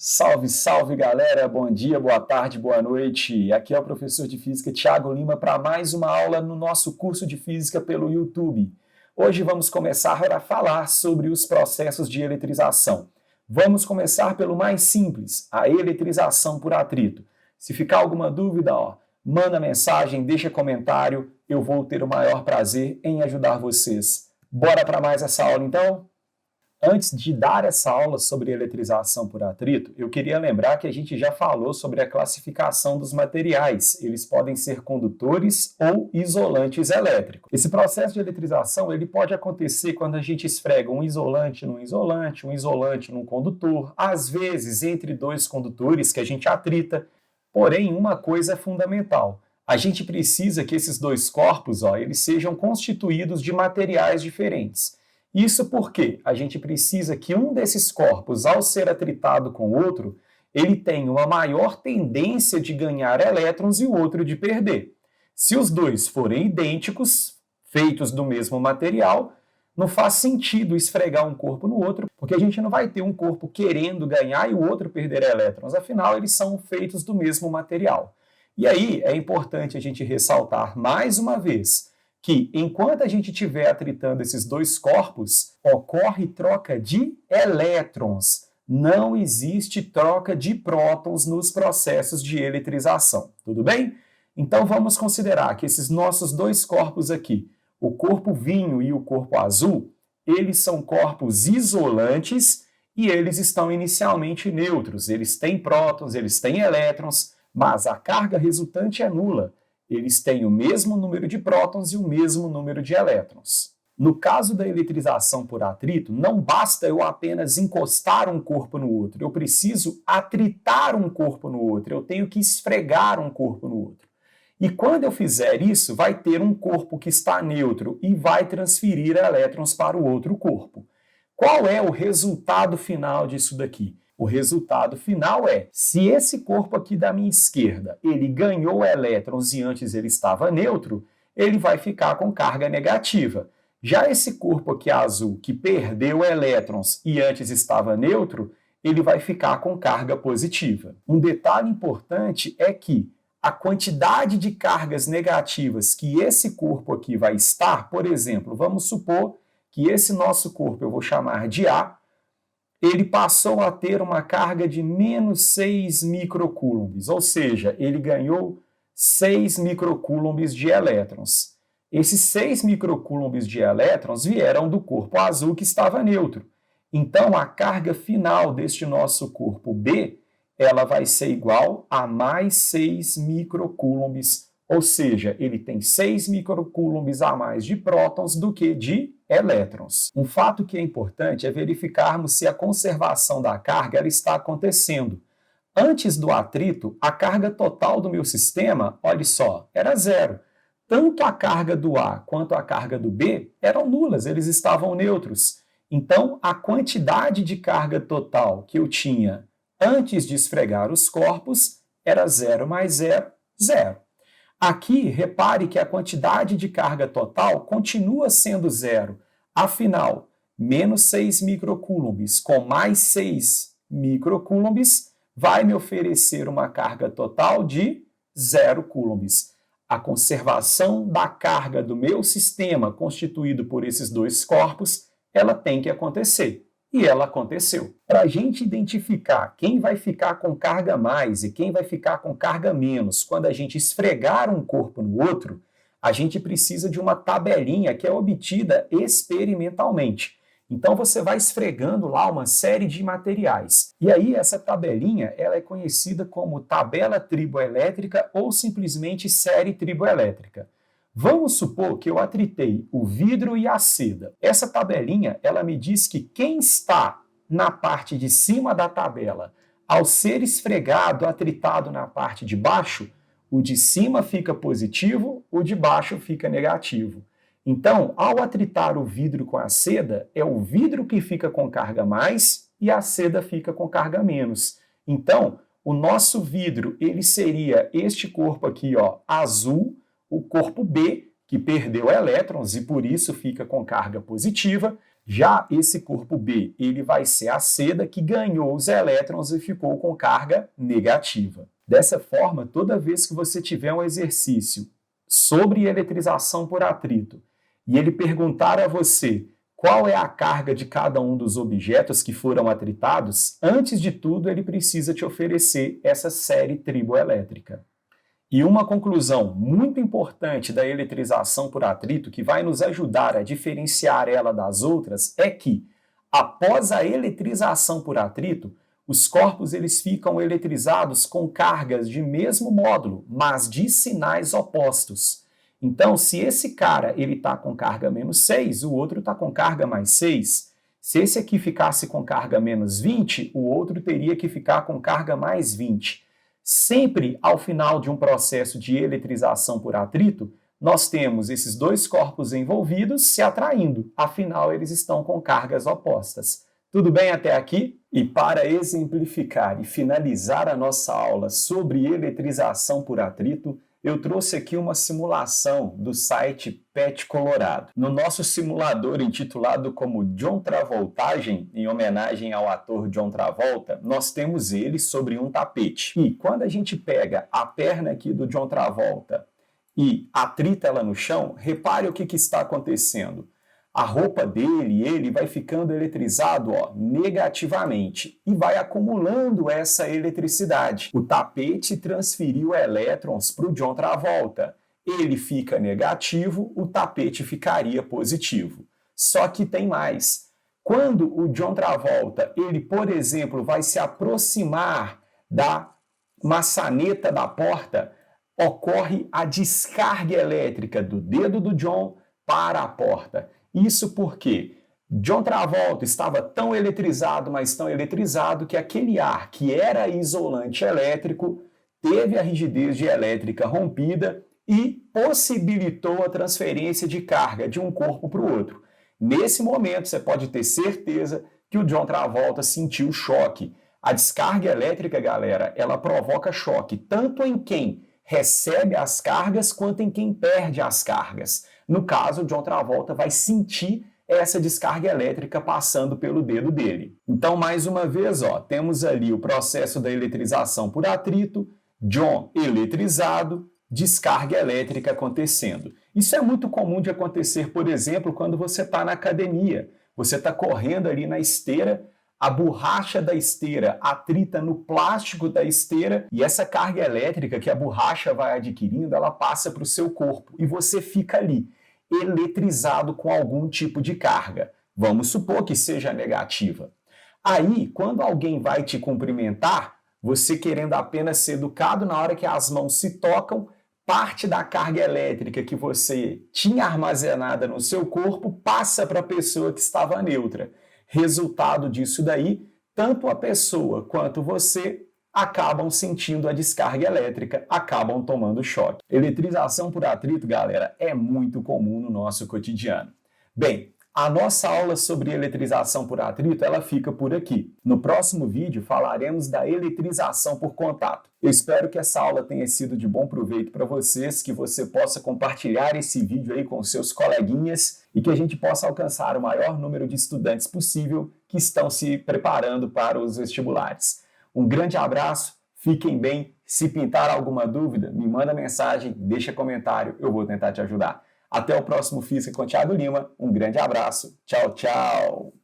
Salve, salve galera, bom dia, boa tarde, boa noite. Aqui é o professor de Física Thiago Lima para mais uma aula no nosso curso de Física pelo YouTube. Hoje vamos começar a falar sobre os processos de eletrização. Vamos começar pelo mais simples, a eletrização por atrito. Se ficar alguma dúvida, manda mensagem, deixa comentário, eu vou ter o maior prazer em ajudar vocês. Bora para mais essa aula então? Antes de dar essa aula sobre eletrização por atrito, eu queria lembrar que a gente já falou sobre a classificação dos materiais. Eles podem ser condutores ou isolantes elétricos. Esse processo de eletrização ele pode acontecer quando a gente esfrega um isolante num isolante, um isolante num condutor, às vezes entre dois condutores que a gente atrita. Porém, uma coisa é fundamental. A gente precisa que esses dois corpos eles sejam constituídos de materiais diferentes. Isso porque a gente precisa que um desses corpos, ao ser atritado com o outro, ele tenha uma maior tendência de ganhar elétrons e o outro de perder. Se os dois forem idênticos, feitos do mesmo material, não faz sentido esfregar um corpo no outro, porque a gente não vai ter um corpo querendo ganhar e o outro perder elétrons, afinal eles são feitos do mesmo material. E aí é importante a gente ressaltar mais uma vez que, enquanto a gente estiver atritando esses dois corpos, ocorre troca de elétrons. Não existe troca de prótons nos processos de eletrização. Tudo bem? Então, vamos considerar que esses nossos dois corpos aqui, o corpo vinho e o corpo azul, eles são corpos isolantes e eles estão inicialmente neutros. Eles têm prótons, eles têm elétrons, mas a carga resultante é nula. Eles têm o mesmo número de prótons e o mesmo número de elétrons. No caso da eletrização por atrito, não basta eu apenas encostar um corpo no outro, eu preciso atritar um corpo no outro, eu tenho que esfregar um corpo no outro. E quando eu fizer isso, vai ter um corpo que está neutro e vai transferir elétrons para o outro corpo. Qual é o resultado final disso daqui? O resultado final é, se esse corpo aqui da minha esquerda, ele ganhou elétrons e antes ele estava neutro, ele vai ficar com carga negativa. Já esse corpo aqui azul, que perdeu elétrons e antes estava neutro, ele vai ficar com carga positiva. Um detalhe importante é que a quantidade de cargas negativas que esse corpo aqui vai estar, por exemplo, vamos supor que esse nosso corpo eu vou chamar de A, ele passou a ter uma carga de menos 6 microcoulombs, ou seja, ele ganhou 6 microcoulombs de elétrons. Esses 6 microcoulombs de elétrons vieram do corpo azul que estava neutro. Então, a carga final deste nosso corpo B, ela vai ser igual a mais 6 microcoulombs, ou seja, ele tem 6 microcoulombs a mais de prótons do que de elétrons. Um fato que é importante é verificarmos se a conservação da carga ela está acontecendo. Antes do atrito, a carga total do meu sistema, olha só, era zero. Tanto a carga do A quanto a carga do B eram nulas, eles estavam neutros. Então, a quantidade de carga total que eu tinha antes de esfregar os corpos era 0 mais 0, 0. Aqui, repare que a quantidade de carga total continua sendo zero. Afinal, menos 6 microcoulombs com mais 6 microcoulombs vai me oferecer uma carga total de 0 coulombs. A conservação da carga do meu sistema, constituído por esses dois corpos, ela tem que acontecer. E ela aconteceu. Para a gente identificar quem vai ficar com carga mais e quem vai ficar com carga menos quando a gente esfregar um corpo no outro, a gente precisa de uma tabelinha que é obtida experimentalmente. Então você vai esfregando lá uma série de materiais. E aí essa tabelinha ela é conhecida como tabela triboelétrica ou simplesmente série triboelétrica. Vamos supor que eu atritei o vidro e a seda. Essa tabelinha, ela me diz que quem está na parte de cima da tabela, ao ser esfregado, atritado na parte de baixo, o de cima fica positivo, o de baixo fica negativo. Então, ao atritar o vidro com a seda, é o vidro que fica com carga mais e a seda fica com carga menos. Então, o nosso vidro, ele seria este corpo aqui, azul, o corpo B, que perdeu elétrons e por isso fica com carga positiva, Já esse corpo B, ele vai ser a seda que ganhou os elétrons e ficou com carga negativa. Dessa forma, toda vez que você tiver um exercício sobre eletrização por atrito e ele perguntar a você qual é a carga de cada um dos objetos que foram atritados, antes de tudo ele precisa te oferecer essa série triboelétrica. E uma conclusão muito importante da eletrização por atrito, que vai nos ajudar a diferenciar ela das outras, é que, após a eletrização por atrito, os corpos eles ficam eletrizados com cargas de mesmo módulo, mas de sinais opostos. Então, se esse cara está com carga menos 6, o outro está com carga mais 6. Se esse aqui ficasse com carga menos 20, o outro teria que ficar com carga mais 20. Sempre ao final de um processo de eletrização por atrito, nós temos esses dois corpos envolvidos se atraindo, afinal eles estão com cargas opostas. Tudo bem até aqui? E para exemplificar e finalizar a nossa aula sobre eletrização por atrito, eu trouxe aqui uma simulação do site PET Colorado. No nosso simulador intitulado como John Travoltagem, em homenagem ao ator John Travolta, nós temos ele sobre um tapete. E quando a gente pega a perna aqui do John Travolta e atrita ela no chão, repare o que está acontecendo. A roupa dele, ele vai ficando eletrizado negativamente e vai acumulando essa eletricidade. O tapete transferiu elétrons para o John Travolta. Ele fica negativo, o tapete ficaria positivo. Só que tem mais. Quando o John Travolta, ele, por exemplo, vai se aproximar da maçaneta da porta, ocorre a descarga elétrica do dedo do John para a porta. Isso porque John Travolta estava tão eletrizado, mas tão eletrizado, que aquele ar que era isolante elétrico teve a rigidez dielétrica rompida e possibilitou a transferência de carga de um corpo para o outro. Nesse momento, você pode ter certeza que o John Travolta sentiu choque. A descarga elétrica, galera, ela provoca choque tanto em quem recebe as cargas quanto em quem perde as cargas. No caso, o John Travolta vai sentir essa descarga elétrica passando pelo dedo dele. Então, mais uma vez, temos ali o processo da eletrização por atrito, John eletrizado, descarga elétrica acontecendo. Isso é muito comum de acontecer, por exemplo, quando você está na academia. Você está correndo ali na esteira, a borracha da esteira atrita no plástico da esteira e essa carga elétrica que a borracha vai adquirindo, ela passa para o seu corpo e você fica ali, eletrizado com algum tipo de carga. Vamos supor que seja negativa. Aí, quando alguém vai te cumprimentar, você querendo apenas ser educado, na hora que as mãos se tocam, parte da carga elétrica que você tinha armazenada no seu corpo passa para a pessoa que estava neutra. Resultado disso daí, tanto a pessoa quanto você acabam sentindo a descarga elétrica, acabam tomando choque. Eletrização por atrito, galera, é muito comum no nosso cotidiano. Bem, a nossa aula sobre eletrização por atrito, ela fica por aqui. No próximo vídeo falaremos da eletrização por contato. Eu espero que essa aula tenha sido de bom proveito para vocês, que você possa compartilhar esse vídeo aí com seus coleguinhas e que a gente possa alcançar o maior número de estudantes possível que estão se preparando para os vestibulares. Um grande abraço, fiquem bem. Se pintar alguma dúvida, me manda mensagem, deixa comentário, eu vou tentar te ajudar. Até o próximo Física com Thiago Lima. Um grande abraço. Tchau, tchau.